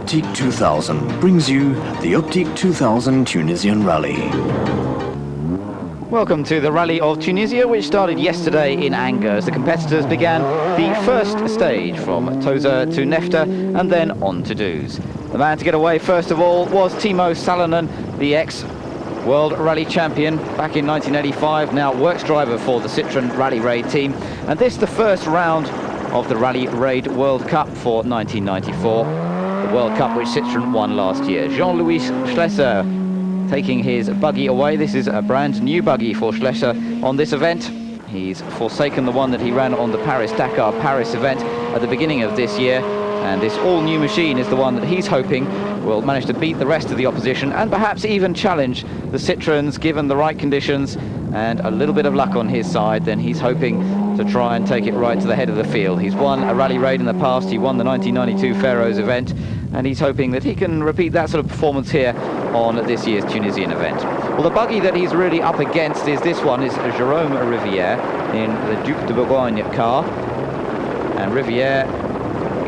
Optique 2000 brings you the Optique 2000 Tunisian Rally. Welcome to the Rally of Tunisia, which started yesterday in Angers. The competitors began the first stage from Toza to Nefta and then on to Duz. The man to get away first of all was Timo Salonen, the ex-World Rally Champion back in 1985, now works driver for the Citroen Rally Raid team. And this the first round of the Rally Raid World Cup for 1994. The World Cup which Citroen won last year. Jean-Louis Schlesser taking his buggy away. This is a brand new buggy for Schlesser on this event. He's forsaken the one that he ran on the Paris-Dakar Paris event at the beginning of this year, and this all-new machine is the one that he's hoping will manage to beat the rest of the opposition and perhaps even challenge the Citroens given the right conditions and a little bit of luck on his side. Then he's hoping to try and take it right to the head of the field. He's won a rally raid in the past. He won the 1992 Faroes event, and he's hoping that he can repeat that sort of performance here on this year's Tunisian event. Well, the buggy that he's really up against is this one, is Jérôme Rivière in the Duc de Bourgogne car. And Rivière,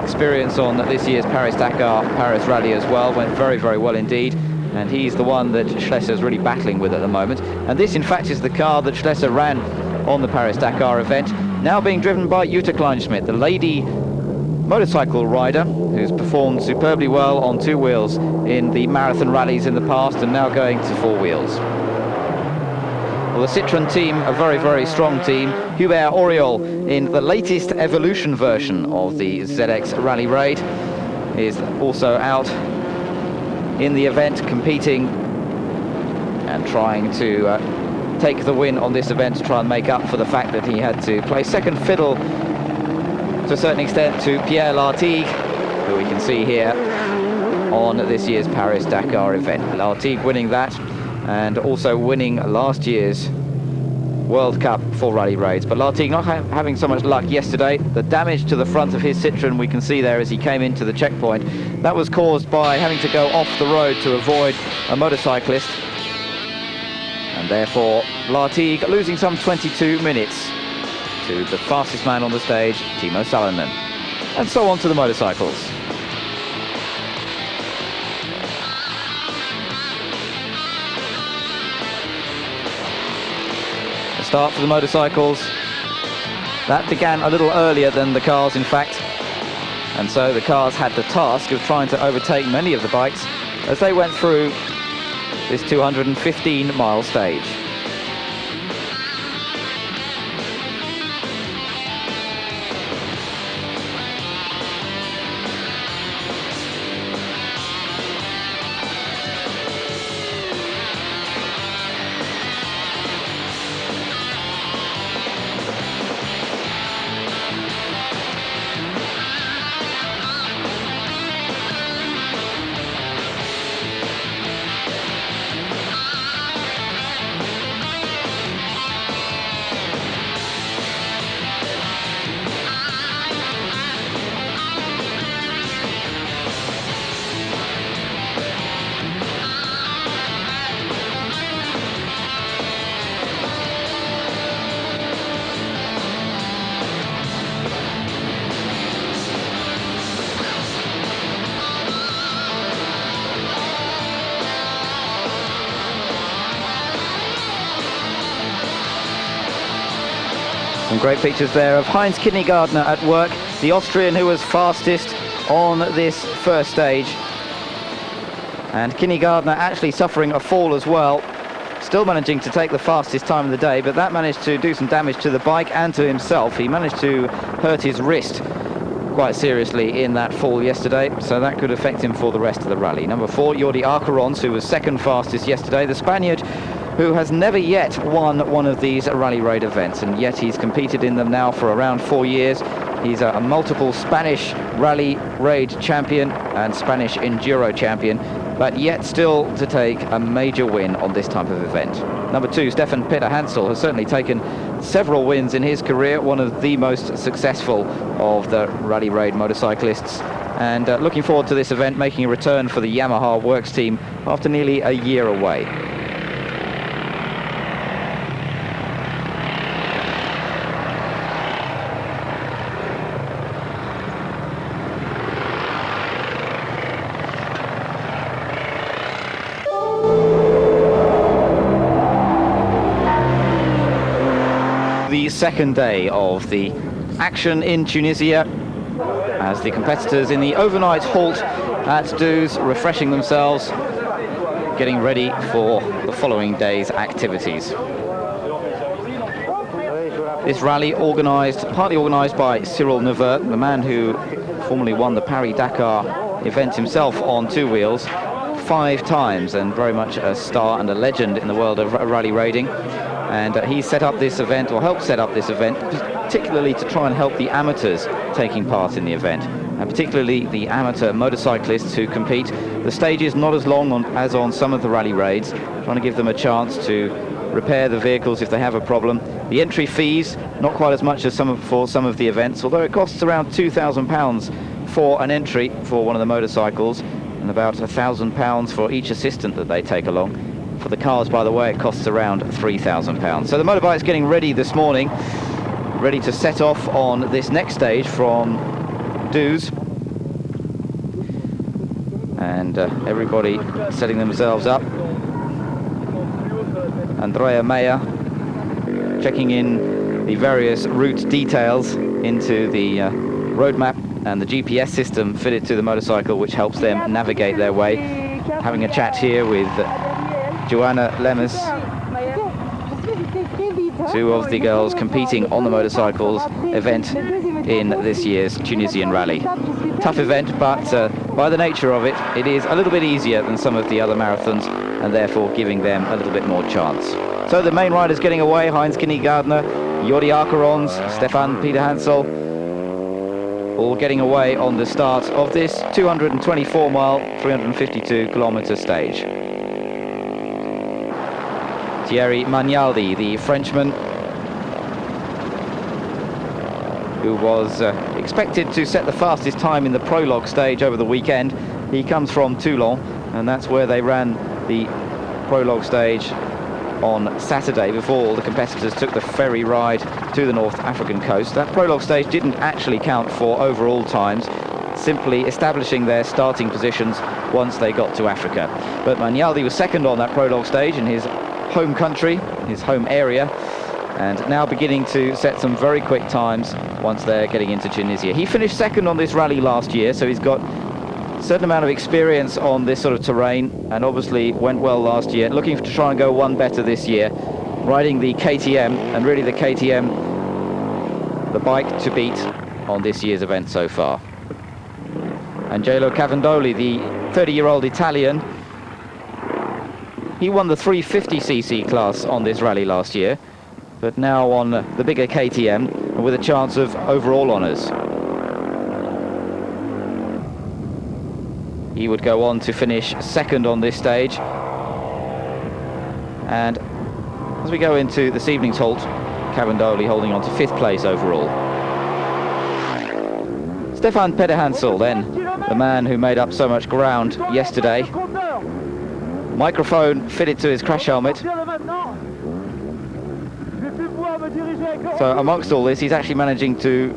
experience on this year's Paris-Dakar Paris rally as well, went very, very well indeed. And he's the one that Schlesser's really battling with at the moment. And this, in fact, is the car that Schlesser ran on the Paris-Dakar event, now being driven by Jutta Kleinschmidt, the lady motorcycle rider who's performed superbly well on two wheels in the marathon rallies in the past and now going to four wheels. Well, the Citroen team, a very, very strong team. Hubert Auriol, in the latest evolution version of the ZX Rally Raid, is also out in the event, competing and trying to take the win on this event to try and make up for the fact that he had to play second fiddle to a certain extent to Pierre Lartigue, who we can see here on this year's Paris-Dakar event. Lartigue winning that and also winning last year's World Cup for Rally Raids. But Lartigue not having so much luck yesterday. The damage to the front of his Citroen we can see there as he came into the checkpoint. That was caused by having to go off the road to avoid a motorcyclist. And therefore, Lartigue losing some 22 minutes to the fastest man on the stage, Timo Salonen. And so on to the motorcycles. The start for the motorcycles. That began a little earlier than the cars, in fact. And so the cars had the task of trying to overtake many of the bikes as they went through this 215-mile stage. Some great pictures there of Heinz Kindergartner at work, the Austrian who was fastest on this first stage. And Kindergartner actually suffering a fall as well, still managing to take the fastest time of the day, but that managed to do some damage to the bike and to himself. He managed to hurt his wrist quite seriously in that fall yesterday, so that could affect him for the rest of the rally. Number 4, Jordi Arcarons, who was second fastest yesterday, the Spaniard who has never yet won one of these Rally Raid events, and yet he's competed in them now for around 4 years. He's a multiple Spanish Rally Raid champion and Spanish Enduro champion, but yet still to take a major win on this type of event. Number 2, Stefan Peter Hansel, has certainly taken several wins in his career, one of the most successful of the Rally Raid motorcyclists, and looking forward to this event, making a return for the Yamaha Works team after nearly a year away. second day of the action in Tunisia, as the competitors in the overnight halt at Douz, refreshing themselves, getting ready for the following day's activities. This rally partly organised by Cyril Neveu, the man who formerly won the Paris-Dakar event himself on two wheels 5 times, and very much a star and a legend in the world of rally raiding. And he set up this event, or helped set up this event, particularly to try and help the amateurs taking part in the event, and particularly the amateur motorcyclists who compete. The stage is not as long as on some of the rally raids, trying to give them a chance to repair the vehicles if they have a problem. The entry fees, not quite as much as for some of the events, although it costs around £2,000 for an entry for one of the motorcycles, and about £1,000 for each assistant that they take along. For the cars, by the way, it costs around £3,000. So the motorbike's getting ready this morning, ready to set off on this next stage from Douz. And everybody setting themselves up. Andrea Meyer checking in the various route details into the road map and the GPS system fitted to the motorcycle, which helps them navigate their way. Having a chat here with Joanna Lemus, two of the girls competing on the motorcycles event in this year's Tunisian Rally. Tough event, but by the nature of it, it is a little bit easier than some of the other marathons, and therefore giving them a little bit more chance. So the main riders getting away: Heinz Kinney-Gardner, Jordi Akerons, Stefan Peter Hansel, all getting away on the start of this 224-mile, 352-kilometre stage. Thierry Magnaldi, the Frenchman, who was expected to set the fastest time in the prologue stage over the weekend. He comes from Toulon, and that's where they ran the prologue stage on Saturday before all the competitors took the ferry ride to the North African coast. That prologue stage didn't actually count for overall times, simply establishing their starting positions once they got to Africa. But Magnaldi was second on that prologue stage in his home country, his home area, and now beginning to set some very quick times once they're getting into Tunisia. He finished second on this rally last year, so he's got a certain amount of experience on this sort of terrain, and obviously went well last year. Looking to try and go one better this year, riding the KTM, and really the KTM, the bike to beat on this year's event so far. Angelo Cavandoli, the 30-year-old Italian, he won the 350cc class on this rally last year, but now on the bigger KTM, and with a chance of overall honours. He would go on to finish second on this stage. And as we go into this evening's halt, Cavandoli holding on to 5th place overall. Stefan Peter Hansel, then, the man who made up so much ground yesterday. Microphone fitted to his crash helmet. So amongst all this, he's actually managing to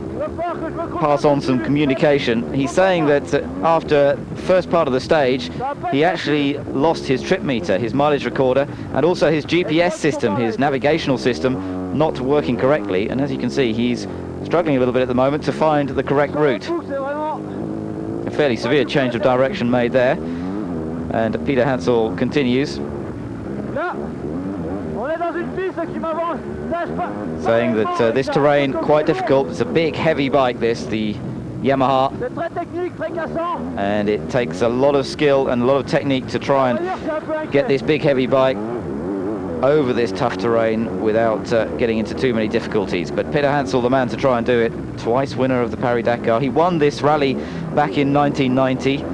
pass on some communication. He's saying that after the first part of the stage, he actually lost his trip meter, his mileage recorder, and also his GPS system, his navigational system, not working correctly. And as you can see, he's struggling a little bit at the moment to find the correct route. A fairly severe change of direction made there. And Peter Hansel continues, saying that this terrain quite difficult. It's a big heavy bike, this, the Yamaha, and it takes a lot of skill and a lot of technique to try and get this big heavy bike over this tough terrain without getting into too many difficulties. But Peter Hansel, the man to try and do it, twice winner of the Paris-Dakar. He won this rally back in 1990.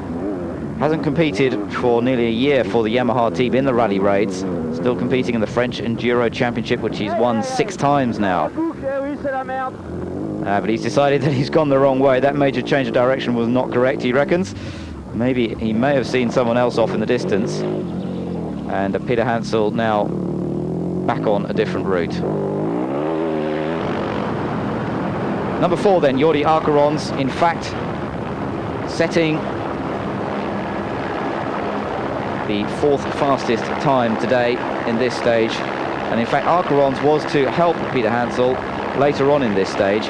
Hasn't competed for nearly a year for the Yamaha team in the rally raids. Still competing in the French Enduro Championship, which he's won 6 times now. But he's decided that he's gone the wrong way. That major change of direction was not correct, he reckons. Maybe he may have seen someone else off in the distance. And Peter Hansel now back on a different route. Number 4 then, Jordi Akerons, in fact, setting the 4th fastest time today in this stage. And in fact, Akerons was to help Peter Hansel later on in this stage,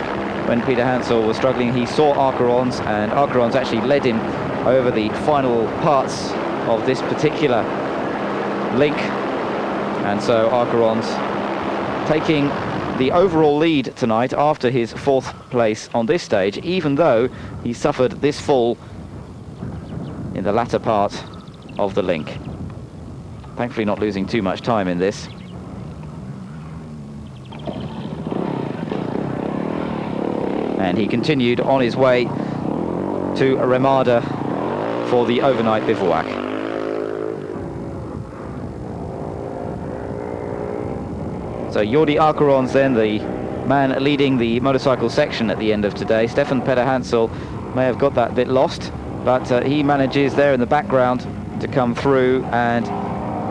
when Peter Hansel was struggling, he saw Archerons, and Archerons actually led him over the final parts of this particular link. And so Archerons taking the overall lead tonight after his 4th place on this stage, even though he suffered this fall in the latter part of the link. Thankfully not losing too much time in this. And he continued on his way to Ramada for the overnight bivouac. So Jordi Archerons then, the man leading the motorcycle section at the end of today. Stefan Peter Hansel may have got that bit lost, but he manages there in the background to come through, and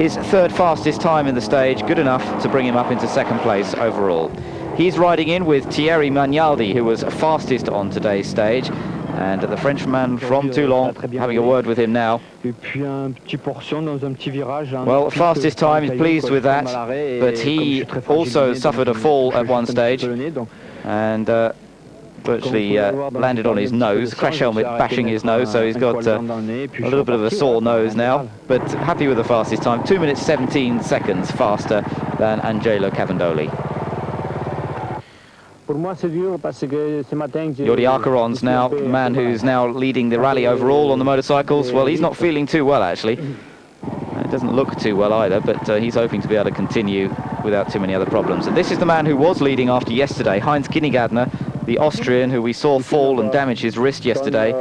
his 3rd fastest time in the stage, good enough to bring him up into 2nd place overall. He's riding in with Thierry Magnaldi, who was fastest on today's stage, and the Frenchman from Toulon, having a word with him now. Well, fastest time, he's pleased with that, but he also suffered a fall at one stage, and virtually landed on his nose, crash helmet bashing his nose, so he's got a little bit of a sore nose now, but happy with the fastest time, 2 minutes 17 seconds faster than Angelo Cavandoli. Jordi Archerons now, the man who's now leading the rally overall on the motorcycles, well, he's not feeling too well actually. It doesn't look too well either, but he's hoping to be able to continue without too many other problems. And this is the man who was leading after yesterday, Heinz Kinnigadner, the Austrian, who we saw fall and damage his wrist yesterday.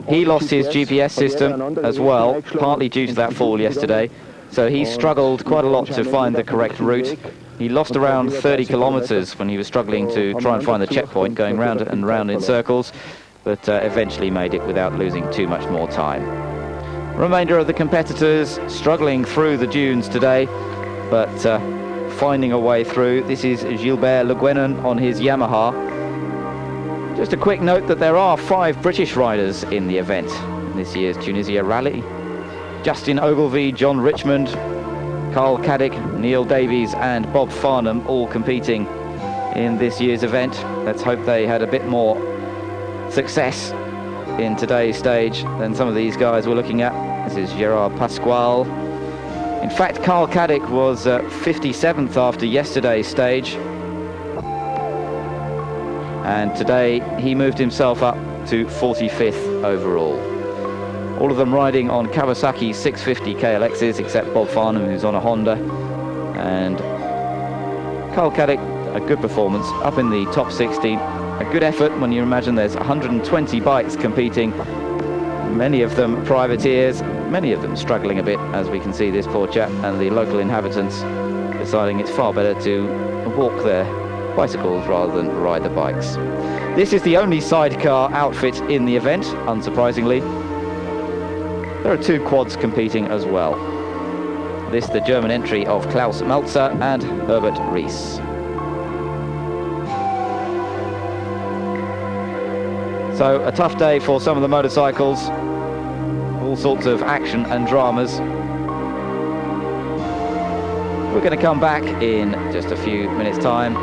He lost his GPS system as well, partly due to that fall yesterday. So he struggled quite a lot to find the correct route. He lost around 30 kilometers when he was struggling to try and find the checkpoint, going round and round in circles, but eventually made it without losing too much more time. Remainder of the competitors struggling through the dunes today, but finding a way through. This is Gilbert Le Guenon on his Yamaha. Just a quick note that there are 5 British riders in the event in this year's Tunisia Rally. Justin Ogilvie, John Richmond, Carl Caddick, Neil Davies and Bob Farnham all competing in this year's event. Let's hope they had a bit more success in today's stage than some of these guys we're looking at. This is Gerard Pasquale. In fact, Carl Caddick was 57th after yesterday's stage, and today he moved himself up to 45th overall. All of them riding on Kawasaki 650 KLXs, except Bob Farnham, who's on a Honda. And Carl Caddick, a good performance, up in the top 16. A good effort when you imagine there's 120 bikes competing, many of them privateers, many of them struggling a bit, as we can see this poor chap, and the local inhabitants deciding it's far better to walk their bicycles rather than ride the bikes. This is the only sidecar outfit in the event, unsurprisingly. There are 2 quads competing as well. This the German entry of Klaus Melzer and Herbert Ries. So a tough day for some of the motorcycles. All sorts of action and dramas. We're going to come back in just a few minutes' time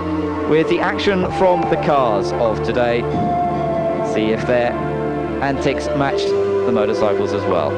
with the action from the cars of today. See if their antics matched the motorcycles as well.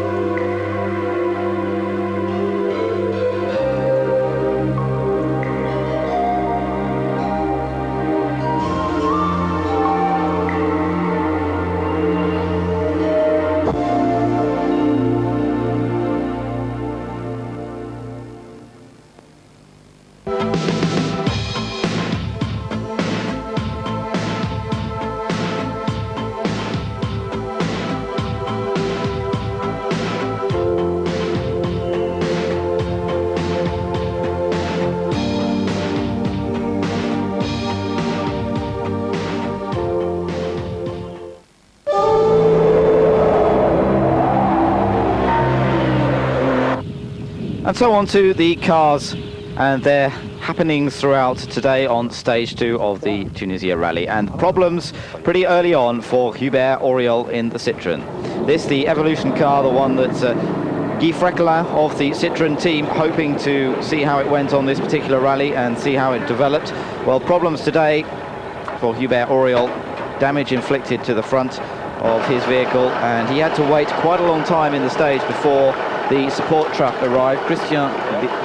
And so on to the cars and their happenings throughout today on stage 2 of the Tunisia Rally, and problems pretty early on for Hubert Auriol in the Citroen. This the Evolution car, the one that Guy Freckelin of the Citroen team hoping to see how it went on this particular rally and see how it developed. Well, problems today for Hubert Auriol. Damage inflicted to the front of his vehicle, and he had to wait quite a long time in the stage before the support truck arrived. Christian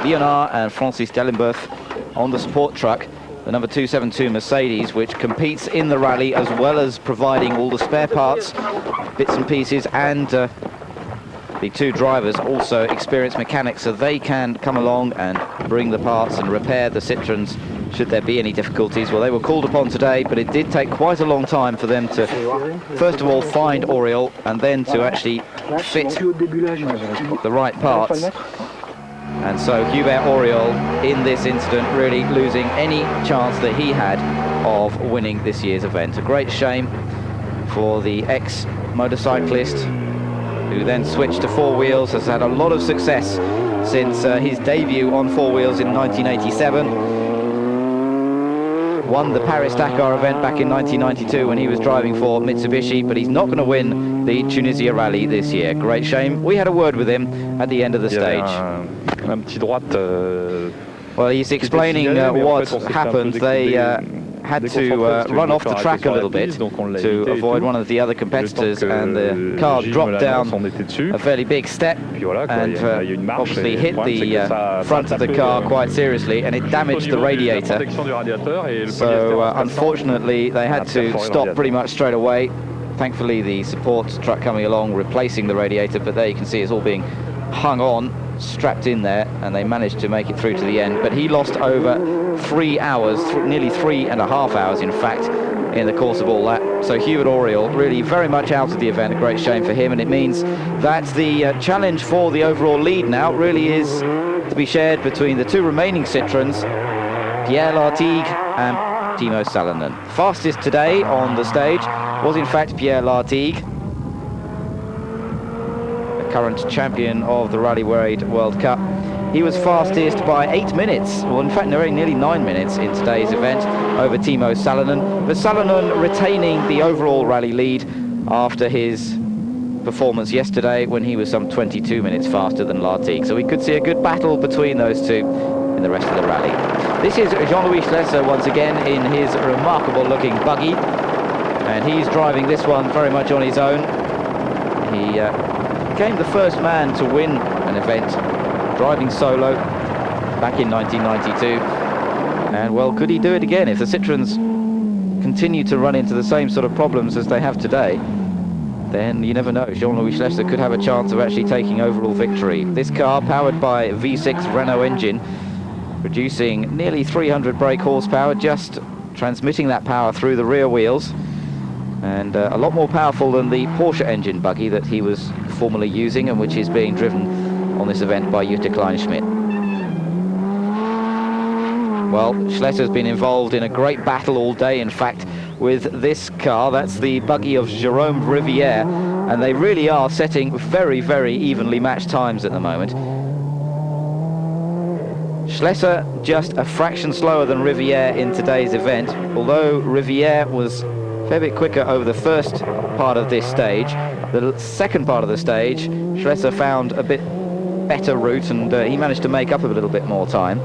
Bionard and Francis Dellenboeuf on the support truck, the number 272 Mercedes, which competes in the rally as well as providing all the spare parts, bits and pieces, and the two drivers also experienced mechanics, so they can come along and bring the parts and repair the Citroens should there be any difficulties. Well, they were called upon today, but it did take quite a long time for them to first of all find Auriol and then to actually fit the right parts. And so Hubert Auriol in this incident really losing any chance that he had of winning this year's event. A great shame for the ex-motorcyclist who then switched to four wheels, has had a lot of success since his debut on four wheels in 1987. Won the Paris-Dakar event back in 1992 when he was driving for Mitsubishi, but he's not going to win the Tunisia Rally this year. Great shame. We had a word with him at the end of the stage. Well, he's explaining what happened. They had to run off the track a little bit to avoid one of the other competitors, and the car dropped down a fairly big step and obviously hit the front of the car quite seriously, and it damaged the radiator. So unfortunately they had to stop pretty much straight away. Thankfully the support truck coming along replacing the radiator, but there you can see it's all being hung on, strapped in there, and they managed to make it through to the end. But he lost over 3 hours, nearly 3.5 hours in fact, in the course of all that. So Hubert Auriol really very much out of the event. A great shame for him, and it means that the challenge for the overall lead now really is to be shared between the two remaining Citroens, Pierre Lartigue and Timo Salonen. Fastest today on the stage was in fact Pierre Lartigue, current champion of the Rally Raid World Cup. He was fastest by 8 minutes, well in fact nearly 9 minutes in today's event over Timo Salonen, but Salonen retaining the overall rally lead after his performance yesterday when he was some 22 minutes faster than Lartigue. So we could see a good battle between those two in the rest of the rally. This is Jean-Louis Schlesser once again in his remarkable looking buggy, and he's driving this one very much on his own. He became the first man to win an event driving solo back in 1992, and well, could he do it again if the Citroens continue to run into the same sort of problems as they have today? Then you never know, Jean-Louis Schlesser could have a chance of actually taking overall victory. This car, powered by a V6 Renault engine, producing nearly 300 brake horsepower, just transmitting that power through the rear wheels, and a lot more powerful than the Porsche engine buggy that he was formerly using, and which is being driven on this event by Jutta Kleinschmidt. Well, Schlesser's been involved in a great battle all day, in fact, with this car. That's the buggy of Jérôme Rivière, and they really are setting very, very evenly matched times at the moment. Schlesser just a fraction slower than Rivière in today's event, although Rivière was a fair bit quicker over the first part of this stage. The second part of the stage, Schlesser found a bit better route, and he managed to make up a little bit more time.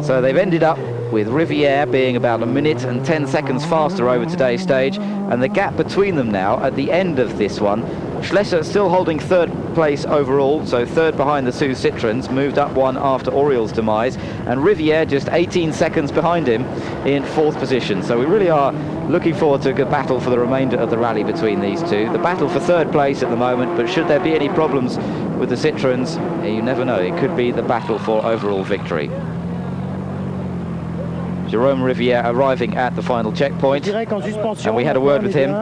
So they've ended up with Rivière being about 1 minute and 10 seconds faster over today's stage, and the gap between them now at the end of this one, Schlesser still holding third place overall, so third behind the two Citroens, moved up one after Auriol's demise, and Rivière just 18 seconds behind him in fourth position. So we really are looking forward to a good battle for the remainder of the rally between these two. The battle for third place at the moment, but should there be any problems with the Citroens, you never know, it could be the battle for overall victory. Jérôme Rivière arriving at the final checkpoint, and we had a word with him,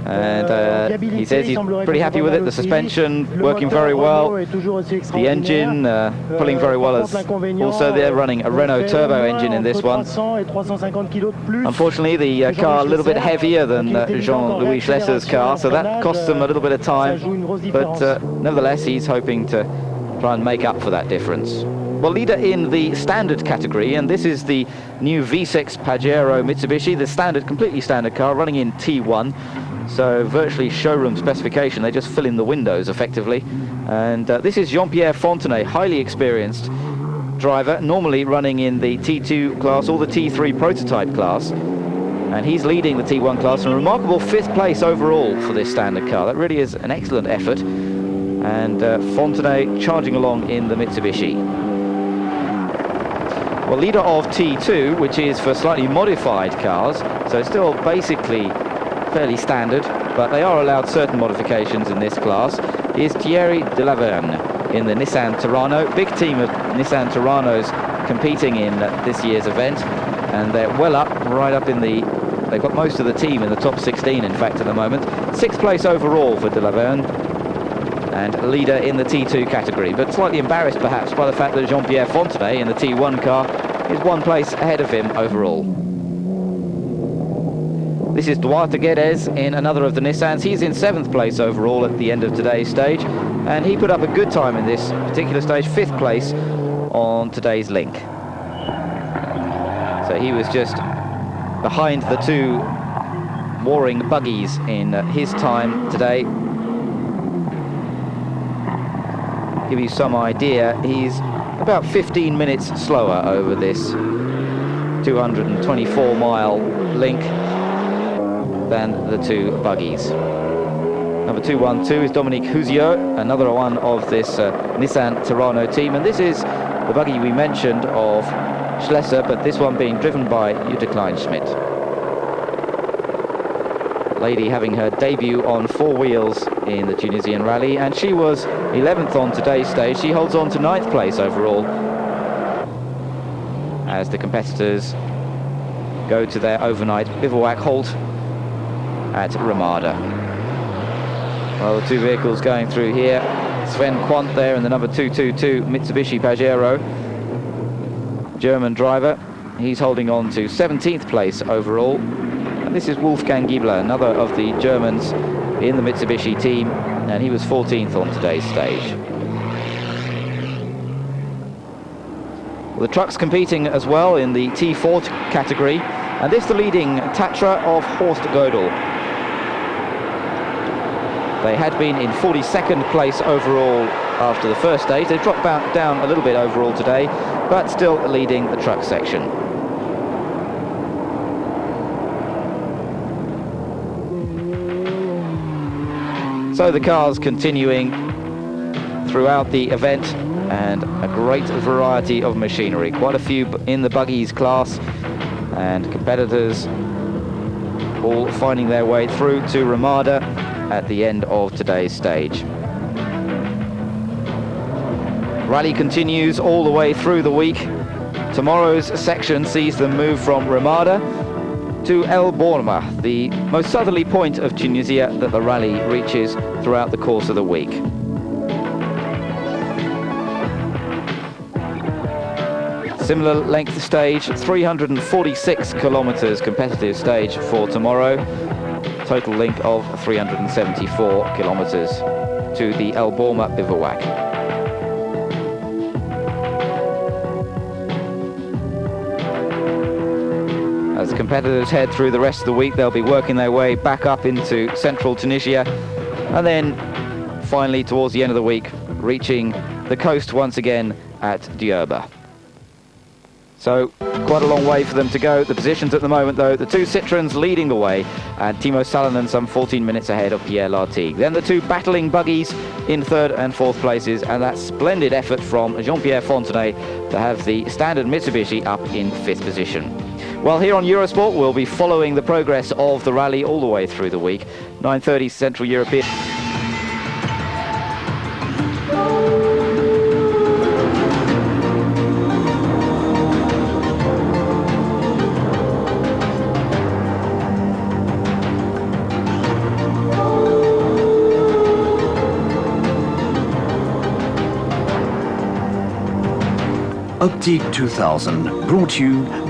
and he says he's pretty happy with it. The suspension working very well, the engine pulling very well. Also they're running a Renault turbo engine in this one. Unfortunately the car a little bit heavier than Jean-Louis Schlesser's car, so that costs him a little bit of time, but nevertheless he's hoping to try and make up for that difference. Well, leader in the standard category, and this is the new V6 Pajero Mitsubishi, the standard, completely standard car, running in T1, so virtually showroom specification. They just fill in the windows effectively. And this is Jean-Pierre Fontenay, highly experienced driver, normally running in the T2 class or the T3 prototype class. and he's leading the T1 class, and a remarkable 5th place overall for this standard car. That really is an excellent effort, and Fontenay charging along in the Mitsubishi. Well, leader of T2, which is for slightly modified cars, so it's still basically fairly standard, but they are allowed certain modifications in this class, is Thierry Delaverne in the Nissan Terrano. Big team of Nissan Terranos competing in this year's event, and they're well up, right up in the... They've got most of the team in the top 16, in fact, at the moment. 6th place overall for Delaverne, and leader in the T2 category, but slightly embarrassed perhaps by the fact that Jean-Pierre Fontenay in the T1 car is 1 place ahead of him overall. This is Duarte Guedes in another of the Nissans. He's in 7th place overall at the end of today's stage, and he put up a good time in this particular stage, 5th place on today's link. So he was just behind the 2 warring buggies in his time today. Give you some idea, he's about 15 minutes slower over this 224-mile link than the 2 buggies. Number 212 is Dominique Housiot, another one of this Nissan Terrano team, and this is the buggy we mentioned of Schlesser, but this one being driven by Jutta Kleinschmidt. Lady having her debut on 4 wheels in the Tunisian Rally, and she was 11th on today's stage. She holds on to 9th place overall as the competitors go to their overnight bivouac halt at Ramada. Well, the 2 vehicles going through here. Sven Quandt there in the number 222 Mitsubishi Pajero, German driver. He's holding on to 17th place overall. And this is Wolfgang Giebler, another of the Germans in the Mitsubishi team, and he was 14th on today's stage. Well, the trucks competing as well in the T4 category, and this the leading Tatra of Horst Gödel. They had been in 42nd place overall after the first stage. They dropped down a little bit overall today, but still leading the truck section. So the cars continuing throughout the event, and a great variety of machinery. Quite a few in the buggies class, and competitors all finding their way through to Ramada at the end of today's stage. Rally continues all the way through the week. Tomorrow's section sees them move from Ramada to El Bourma, the most southerly point of Tunisia that the rally reaches throughout the course of the week. Similar length stage, 346 kilometers competitive stage for tomorrow. Total length of 374 kilometers to the El Bourma bivouac. As competitors head through the rest of the week, they'll be working their way back up into central Tunisia, and then finally towards the end of the week reaching the coast once again at Djerba. So quite a long way for them to go. The positions at the moment, though, the 2 Citroens leading the way, and Timo Salonen some 14 minutes ahead of Pierre Lartigue. Then the 2 battling buggies in 3rd and 4th places, and that splendid effort from Jean-Pierre Fontenay to have the standard Mitsubishi up in 5th position. Well, here on Eurosport, we'll be following the progress of the rally all the way through the week. 9:30 Central European. Optique 2000 brought you